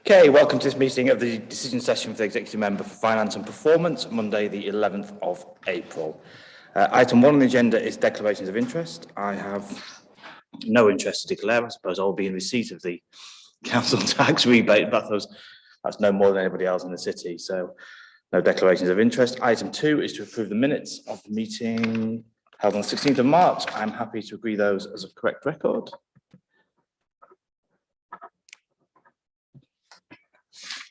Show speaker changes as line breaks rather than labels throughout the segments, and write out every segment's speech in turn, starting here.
Okay, welcome to this meeting of the decision session for the Executive Member for Finance and Performance, Monday the 11th of April. Item 1 on the agenda is declarations of interest. I have no interest to declare. I suppose I'll be in receipt of the council tax rebate, but that's no more than anybody else in the city, so no declarations of interest. Item 2 is to approve the minutes of the meeting held on the 16th of March. I'm happy to agree those as a correct record.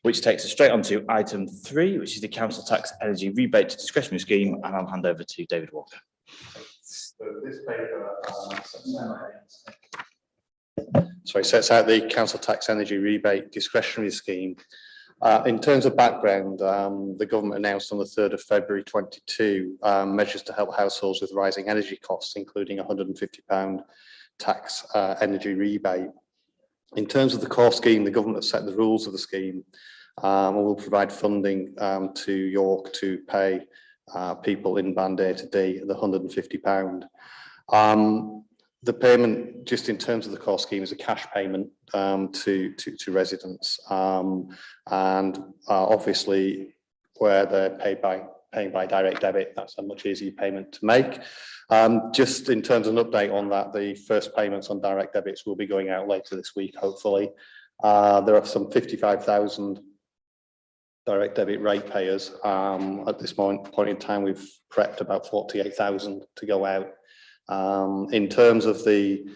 Which takes us straight on to item 3, which is the Council Tax Energy Rebate Discretionary Scheme, and I'll hand over to David Walker.
So this paper sets out the Council Tax Energy Rebate Discretionary Scheme. In terms of background, the government announced on the 3rd of February 22 measures to help households with rising energy costs, including £150 tax energy rebate. In terms of the core scheme, the government has set the rules of the scheme and will provide funding to York to pay people in Band A to D the £150. The payment, just in terms of the core scheme, is a cash payment to residents, and obviously where they're paying by direct debit, that's a much easier payment to make. Just in terms of an update on that, the first payments on direct debits will be going out later this week, hopefully. There are some 55,000 direct debit rate payers. At this point in time, we've prepped about 48,000 to go out. In terms of the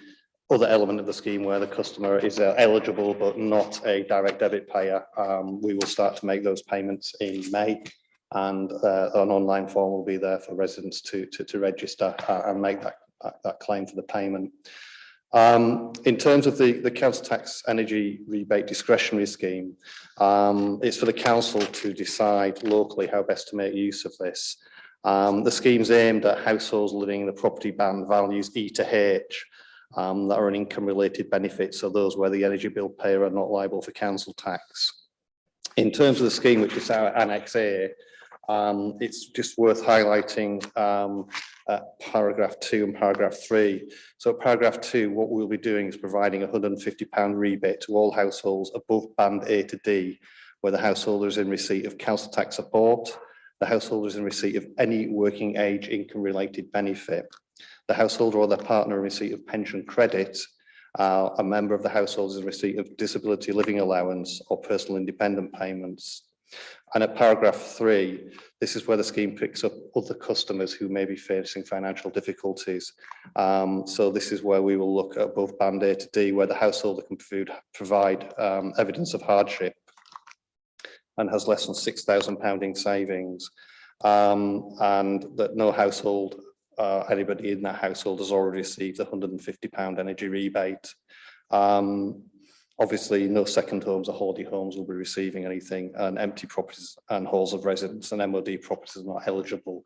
other element of the scheme where the customer is eligible but not a direct debit payer, we will start to make those payments in May. And an online form will be there for residents to register and make that claim for the payment. In terms of the Council Tax Energy Rebate Discretionary Scheme, it's for the council to decide locally how best to make use of this. The scheme's aimed at households living in the property band values E to H that are an income-related benefit, so those where the energy bill payer are not liable for council tax. In terms of the scheme, which is our Annex A, it's just worth highlighting paragraph 2 and paragraph 3. So paragraph 2, what we'll be doing is providing a £150 rebate to all households above band A to D, where the householder is in receipt of council tax support, the householder is in receipt of any working age income related benefit, the householder or their partner in receipt of pension credit, a member of the household is in receipt of disability living allowance or personal independent payments. And at paragraph 3, this is where the scheme picks up other customers who may be facing financial difficulties. So this is where we will look at both band A to D, where the householder can provide evidence of hardship and has less than £6,000 in savings, and that no household, anybody in that household has already received the £150 energy rebate. Obviously, no second homes or holiday homes will be receiving anything, and empty properties and halls of residence and MOD properties are not eligible.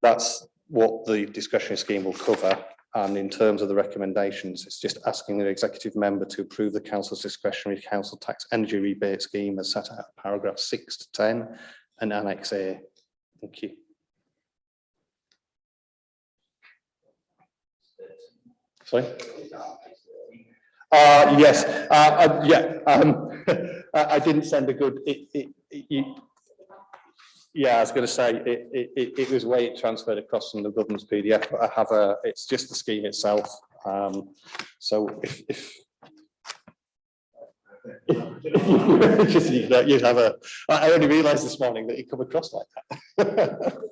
That's what the discretionary scheme will cover. And in terms of the recommendations, it's just asking the executive member to approve the council's discretionary council tax energy rebate scheme as set out paragraph 6 to 10 and Annex A. Thank you. Sorry? Yes, I didn't send a good. Yeah, I was going to say it was way transferred across from the government's PDF, but I have it's just the scheme itself. So if just, you'd have I only realised this morning that you come across like that.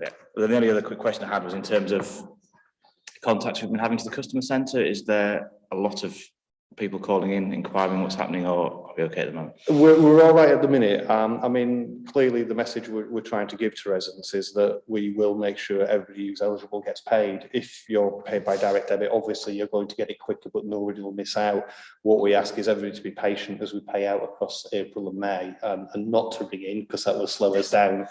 Yeah. The only other quick question I had was in terms of contacts we've been having to the customer centre. Is there a lot of people calling in, inquiring what's happening, or are we okay at the moment?
We're all right at the minute. I mean, clearly the message we're trying to give to residents is that we will make sure everybody who's eligible gets paid. If you're paid by direct debit, obviously you're going to get it quicker, but nobody will miss out. What we ask is everybody to be patient as we pay out across April and May, and not to ring in because that will slow us down.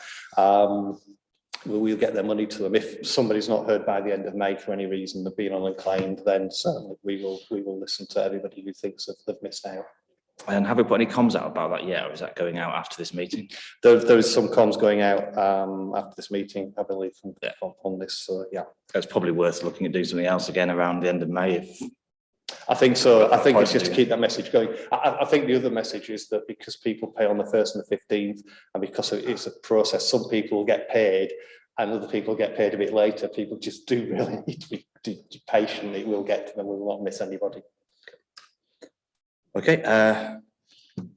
We'll get their money to them. If somebody's not heard by the end of May for any reason, they've been unclaimed, then certainly we will listen to everybody who thinks that they've missed out.
And have we put any comms out about that yet, or is that going out after this meeting?
There is some comms going out after this meeting, I believe, on this. So yeah,
it's probably worth looking at doing something else again around the end of May. If
I think so. I think it's just to keep that message going. I think the other message is that because people pay on the 1st and the 15th, and because it's a process, some people get paid and other people get paid a bit later. People just do really need to be patient. It will get to them. We will not miss anybody.
Okay.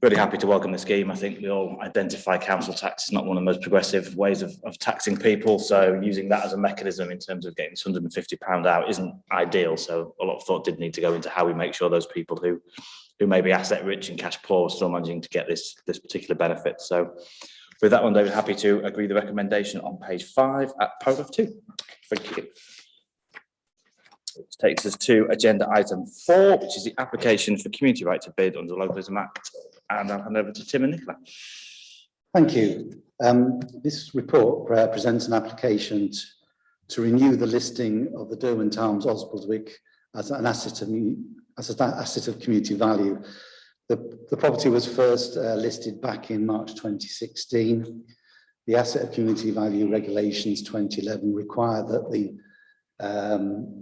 Really happy to welcome the scheme. I think we all identify council tax is not one of the most progressive ways of taxing people. So using that as a mechanism in terms of getting this £150 out isn't ideal. So a lot of thought did need to go into how we make sure those people who may be asset rich and cash poor are still managing to get this particular benefit. So with that one, David, happy to agree the recommendation on page 5 at paragraph 2. Thank you. Which takes us to agenda item 4, which is the application for community right to bid under the Localism Act. And I'll hand over to Tim and Nicola.
Thank you. This report presents an application to renew the listing of the Derwent Arms Oswaldwick as an asset of community value. The property was first listed back in March 2016. The asset of community value regulations 2011 require that the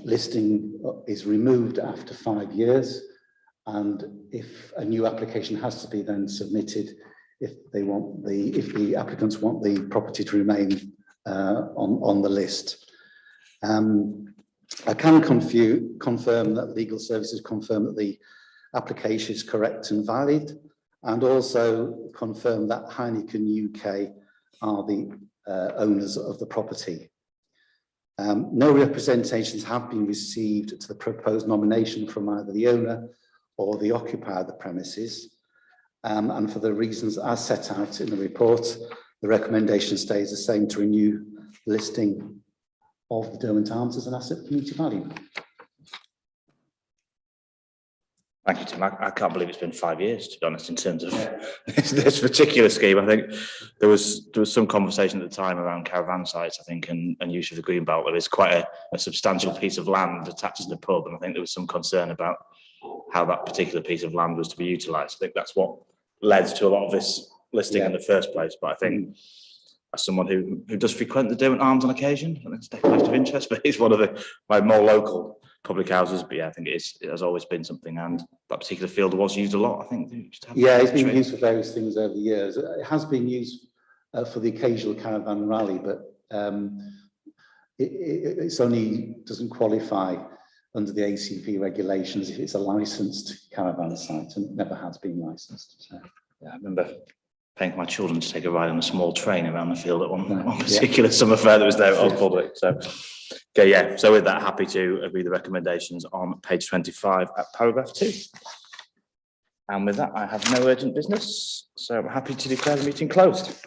listing is removed after 5 years, and if a new application has to be then submitted if the applicants want the property to remain on the list. I can confirm that legal services confirm that the application is correct and valid, and also confirm that Heineken UK are the owners of the property. No representations have been received to the proposed nomination from either the owner or the occupier of the premises. And for the reasons as set out in the report, the recommendation stays the same to renew the listing of the Derwent Arms as an asset of community value.
Thank you, Tim. I can't believe it's been 5 years, to be honest, in terms of this particular scheme. I think there was some conversation at the time around caravan sites, I think, and use of the green belt, where there's quite a substantial piece of land attached to the pub, and I think there was some concern about how that particular piece of land was to be utilised. I think that's what led to a lot of this listing in the first place. But I think as someone who does frequent the Derwent Arms on occasion, and it's a declaration of interest, but it's one of my more local public houses. But yeah, I think it has always been something, and that particular field was used a lot, I think.
Yeah, it's been used for various things over the years. It has been used for the occasional caravan rally, but it's only doesn't qualify under the ACV regulations if it's a licensed caravan site, and it never has been licensed. So.
Yeah, I remember paying for my children to take a ride on a small train around the field at one particular summer fair that was there at Oswaldwick. So, okay, yeah. So with that, happy to agree the recommendations on page 25 at paragraph 2. And with that, I have no urgent business, so I'm happy to declare the meeting closed.